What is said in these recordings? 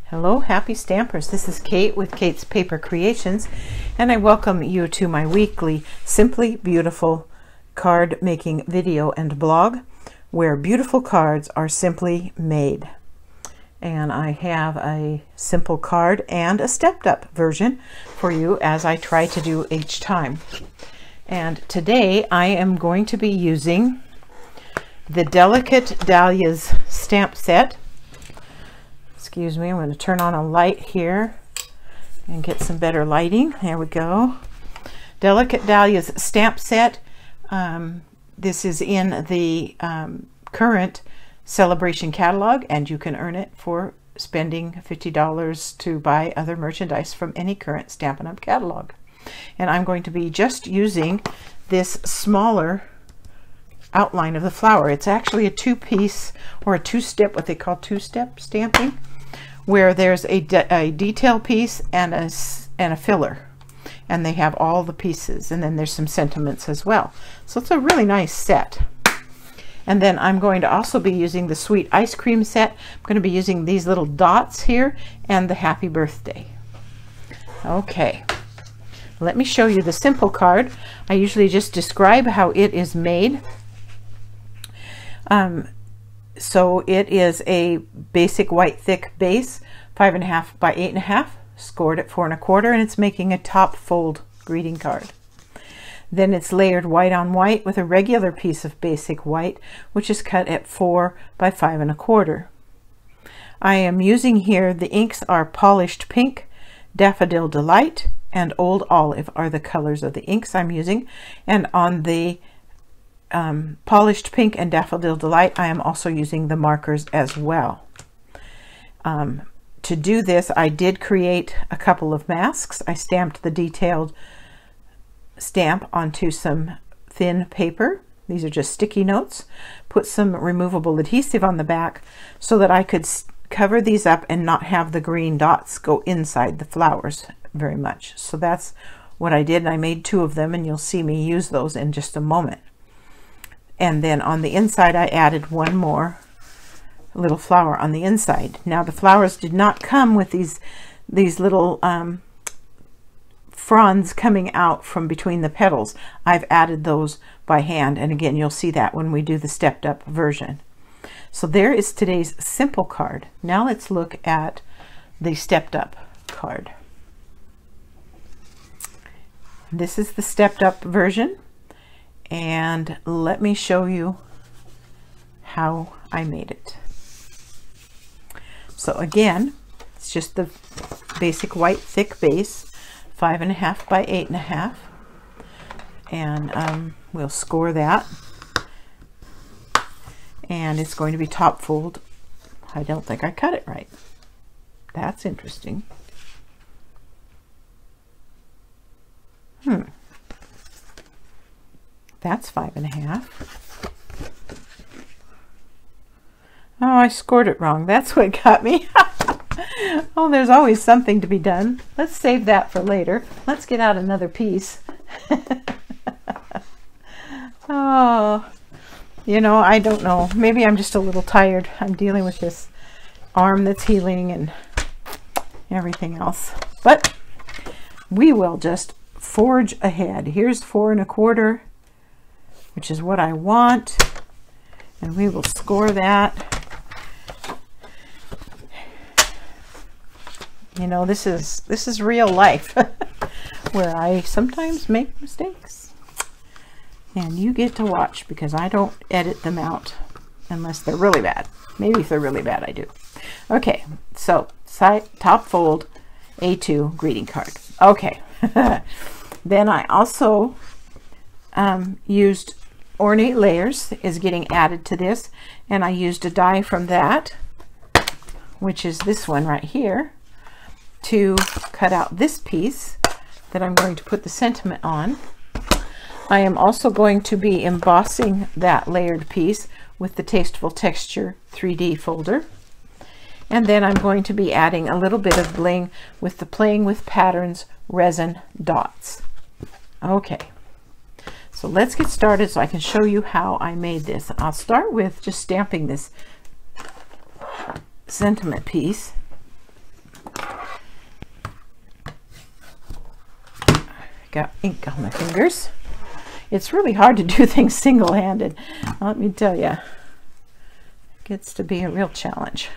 Hello, happy stampers. This is Kate with Kate's Paper Creations, and I welcome you to my weekly Simply Beautiful card making video and blog, where beautiful cards are simply made. And I have a simple card and a stepped up version for you, as I try to do each time. And today I am going to be using the Delicate Dahlias stamp set. Excuse me, I'm going to turn on a light here and get some better lighting. There we go. Delicate Dahlias stamp set. This is in the current celebration catalog, and you can earn it for spending $50 to buy other merchandise from any current Stampin' Up! Catalog. And I'm going to be just using this smaller outline of the flower. It's actually a two-piece or a two-step, what they call two-step stamping, where there's a detail piece and a filler, and they have all the pieces, and then there's some sentiments as well. So it's a really nice set. And then I'm going to also be using the Sweet Ice Cream set. I'm going to be using these little dots here and the Happy Birthday. Okay, let me show you the simple card. I usually just describe how it is made. So it is a basic white thick base, 5.5 by 8.5, scored at 4 1/4, and it's making a top fold greeting card. Then it's layered white on white with a regular piece of basic white, which is cut at 4 by 5 1/4. I am using here, the inks are Polished Pink, Daffodil Delight, and Old Olive are the colors of the inks I'm using. And on the Polished Pink and Daffodil Delight, I am also using the markers as well. To do this, I did create a couple of masks. I stamped the detailed stamp onto some thin paper. These are just sticky notes. Put some removable adhesive on the back so that I could cover these up and not have the green dots go inside the flowers very much. So that's what I did, and I made 2 of them, and you'll see me use those in just a moment. And then on the inside I added one more little flower on the inside. Now the flowers did not come with these little fronds coming out from between the petals. I've added those by hand, and again you'll see that when we do the stepped up version. So there is today's simple card. Now let's look at the stepped up card. This is the stepped up version, and let me show you how I made it. So again, it's just the basic white thick base, 5.5 by 8.5, and we'll score that, and it's going to be top fold. I don't think I cut it right. That's interesting. That's 5.5. Oh, I scored it wrong. That's what got me. Oh, there's always something to be done. Let's save that for later. Let's get out another piece. Oh, you know, I don't know. Maybe I'm just a little tired. I'm dealing with this arm that's healing and everything else. But we will just forge ahead. Here's 4 1/4, which is what I want, and we will score that. You know, this is real life where I sometimes make mistakes, and you get to watch, because I don't edit them out unless they're really bad. Maybe if they're really bad I do. Okay, so top fold A2 greeting card. Okay. Then I also used Ornate Layers is getting added to this, and I used a die from that, which is this one right here, to cut out this piece that I'm going to put the sentiment on. I am also going to be embossing that layered piece with the Tasteful Texture 3D folder. And then I'm going to be adding a little bit of bling with the Playing with Patterns resin dots. Okay, so let's get started so I can show you how I made this. I'll start with just stamping this sentiment piece. got ink on my fingers. It's really hard to do things single-handed. Let me tell you. It gets to be a real challenge.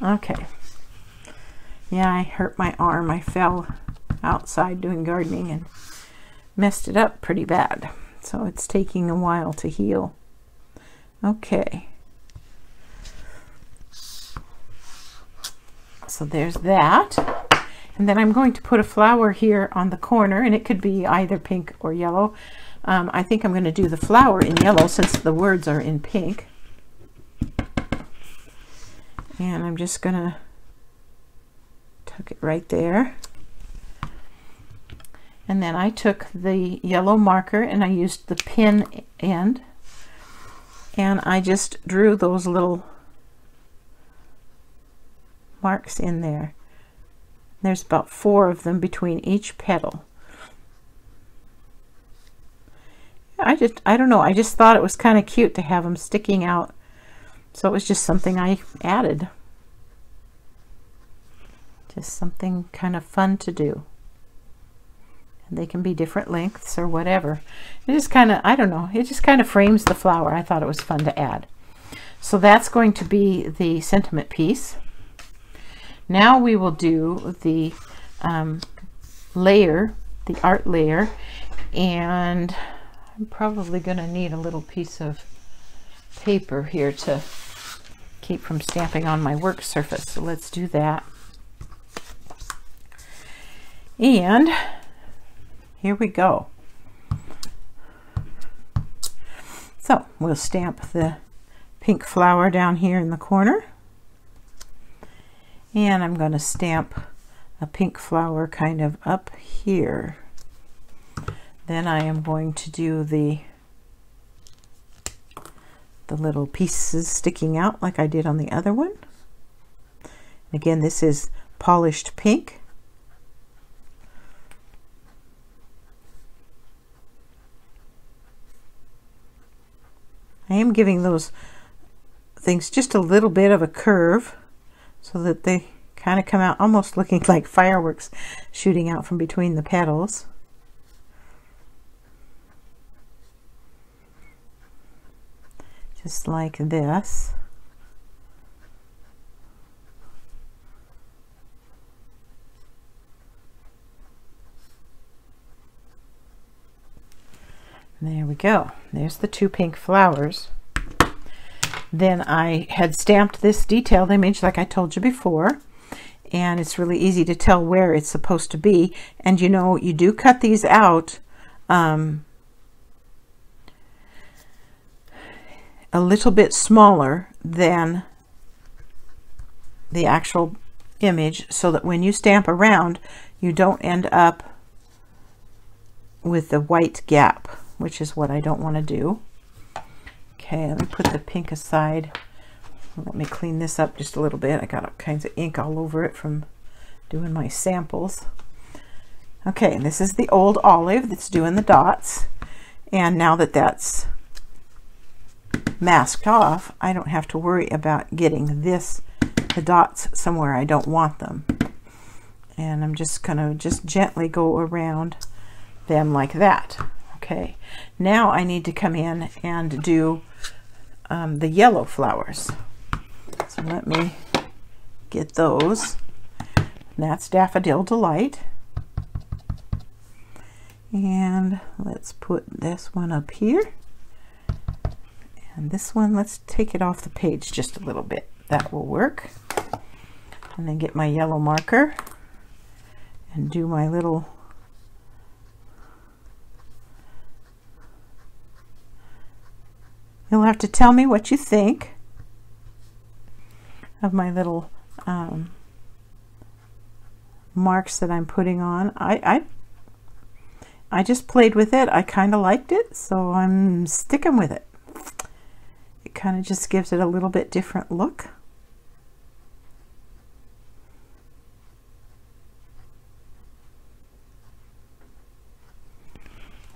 Okay. Yeah, I hurt my arm. I fell outside doing gardening and messed it up pretty bad. So it's taking a while to heal. Okay. So there's that. And then I'm going to put a flower here on the corner, and it could be either pink or yellow. I think I'm going to do the flower in yellow since the words are in pink. And I'm just going to tuck it right there. And then I took the yellow marker and I used the pin end, and I just drew those little marks in there. There's about 4 of them between each petal. I don't know, I just thought it was kind of cute to have them sticking out. So it was just something I added. Just something kind of fun to do. And they can be different lengths or whatever. It just kind of, I don't know, it just kind of frames the flower. I thought it was fun to add. So that's going to be the sentiment piece. Now we will do the layer, the art layer, and I'm probably going to need a little piece of paper here to keep from stamping on my work surface. So let's do that. And here we go. So we'll stamp the pink flower down here in the corner. And I'm going to stamp a pink flower kind of up here. Then I am going to do the little pieces sticking out like I did on the other one. Again, this is polished pink. I am giving those things just a little bit of a curve so that they kind of come out almost looking like fireworks shooting out from between the petals. Just like this. There we go. There's the 2 pink flowers. Then I had stamped this detailed image like I told you before, and it's really easy to tell where it's supposed to be. And you know, you do cut these out a little bit smaller than the actual image so that when you stamp around, you don't end up with the white gap, which is what I don't want to do. Okay, let me put the pink aside. Let me clean this up just a little bit. I got all kinds of ink all over it from doing my samples. Okay, and this is the old olive that's doing the dots. And now that that's masked off, I don't have to worry about getting the dots somewhere I don't want them. And I'm just gonna gently go around them like that. Okay, now I need to come in and do the yellow flowers. So let me get those. And that's Daffodil Delight. And let's put this one up here. And this one, let's take it off the page just a little bit. That will work. And then get my yellow marker and do my little You'll have to tell me what you think of my little marks that I'm putting on. I just played with it. I kind of liked it, so I'm sticking with it. It kind of just gives it a little bit different look.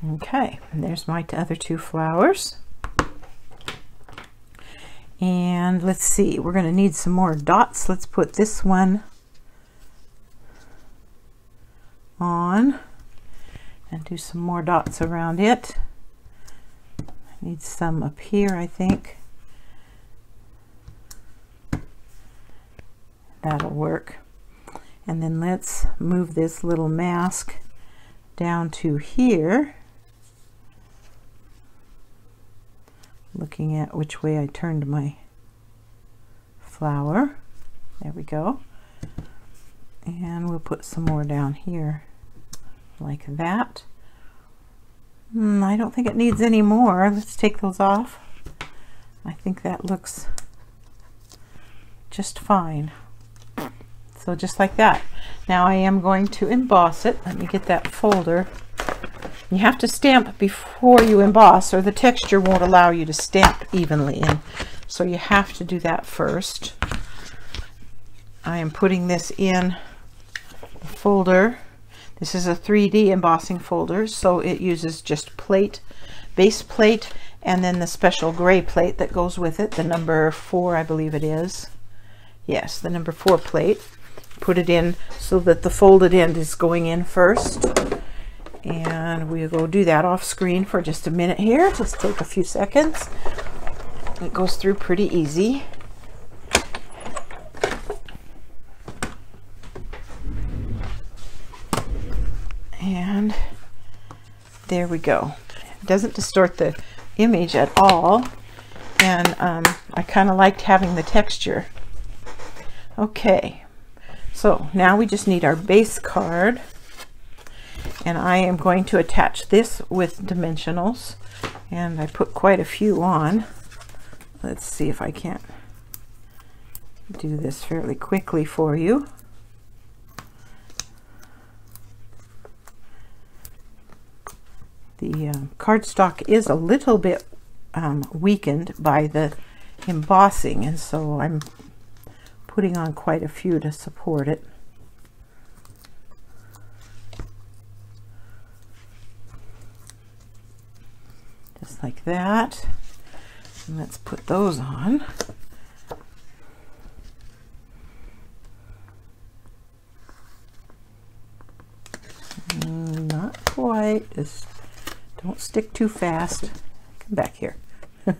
Okay, and there's my other 2 flowers. And let's see, we're going to need some more dots. Let's put this one on. and do some more dots around it. I need some up here, I think. That'll work. And then let's move this little mask down to here, looking at which way I turned my flower. There we go. And we'll put some more down here like that. I don't think it needs any more. Let's take those off. I think that looks just fine. So just like that. Now I am going to emboss it. Let me get that folder. You have to stamp before you emboss, or the texture won't allow you to stamp evenly in. So you have to do that first. I am putting this in the folder. This is a 3D embossing folder, so it uses just plate, base plate, and then the special gray plate that goes with it, the number 4, I believe it is. Yes, the number 4 plate. Put it in so that the folded end is going in first. And we'll go do that off screen for just a minute here. Just take a few seconds. It goes through pretty easy. And there we go. It doesn't distort the image at all. And I kind of liked having the texture. Okay. So now we just need our base card, and I am going to attach this with dimensionals, and I put quite a few on. Let's see if I can't do this fairly quickly for you. The cardstock is a little bit weakened by the embossing, and so I'm putting on quite a few to support it. Just like that. And let's put those on. Not quite. Just don't stick too fast. Come back here. There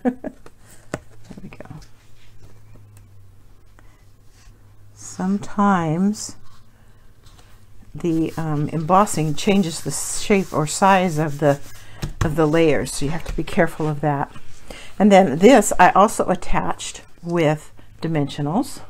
we go. Sometimes the embossing changes the shape or size of the layers, so you have to be careful of that. And then this I also attached with dimensionals.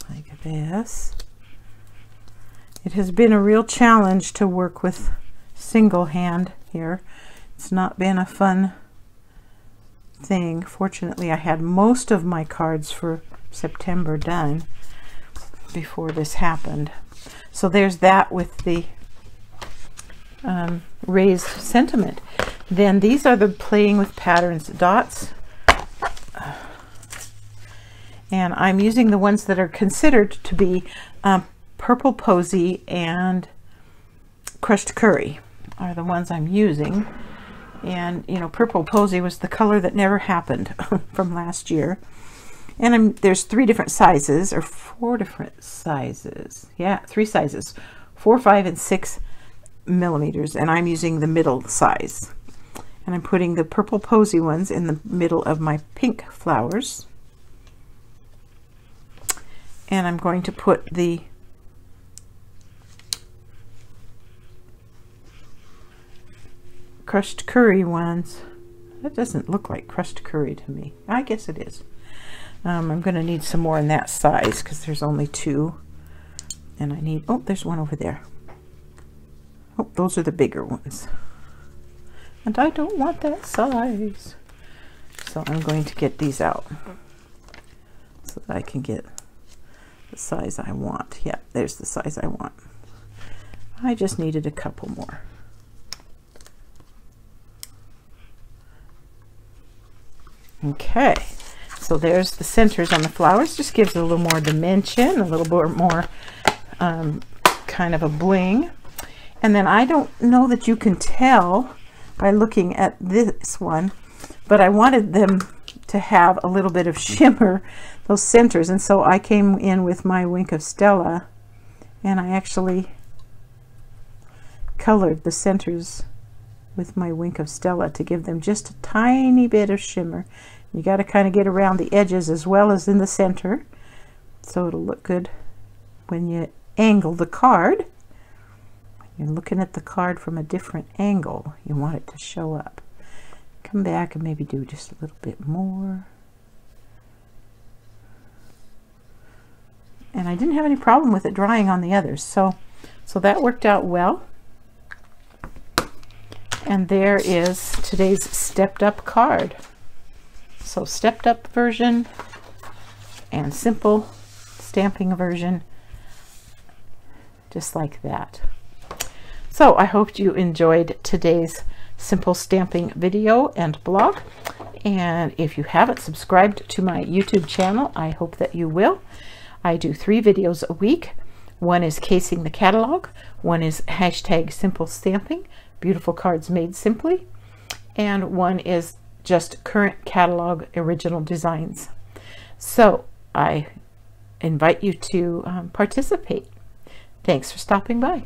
Like this. It has been a real challenge to work with single hand here. It's not been a fun thing. Fortunately, I had most of my cards for September done before this happened. So there's that with the raised sentiment. Then these are the playing with patterns dots. And I'm using the ones that are considered to be Purple Posy and Crushed Curry are the ones I'm using. And you know, Purple Posy was the color that never happened from last year. And there's 3 different sizes, or 4 different sizes. Yeah, 3 sizes, 4, 5, and 6 millimeters. And I'm using the middle size. And I'm putting the Purple Posy ones in the middle of my pink flowers. And I'm going to put the Crushed Curry ones. That doesn't look like Crushed Curry to me. I guess it is. I'm going to need some more in that size because there's only 2. And I need, oh, there's one over there. Oh, those are the bigger ones. And I don't want that size. So I'm going to get these out so that I can get the size I want. Yeah, there's the size I want. I just needed a couple more. Okay, so there's the centers on the flowers. Just gives it a little more dimension, a little bit more kind of a bling. And then I don't know that you can tell by looking at this one, but I wanted them to have a little bit of shimmer, those centers, and so I came in with my Wink of Stella and I actually colored the centers with my Wink of Stella to give them just a tiny bit of shimmer. You got to kind of get around the edges as well as in the center, so it'll look good when you angle the card. You're looking at the card from a different angle. You want it to show up. Come back and maybe do just a little bit more. And I didn't have any problem with it drying on the others, so that worked out well. And there is today's stepped up card. So stepped up version and simple stamping version, just like that. So I hope you enjoyed today's simple stamping video and blog. And if you haven't subscribed to my YouTube channel, I hope that you will. I do 3 videos a week. One is casing the catalog, one is hashtag simple stamping, beautiful cards made simply, and one is just current catalog original designs. So I invite you to participate. Thanks for stopping by.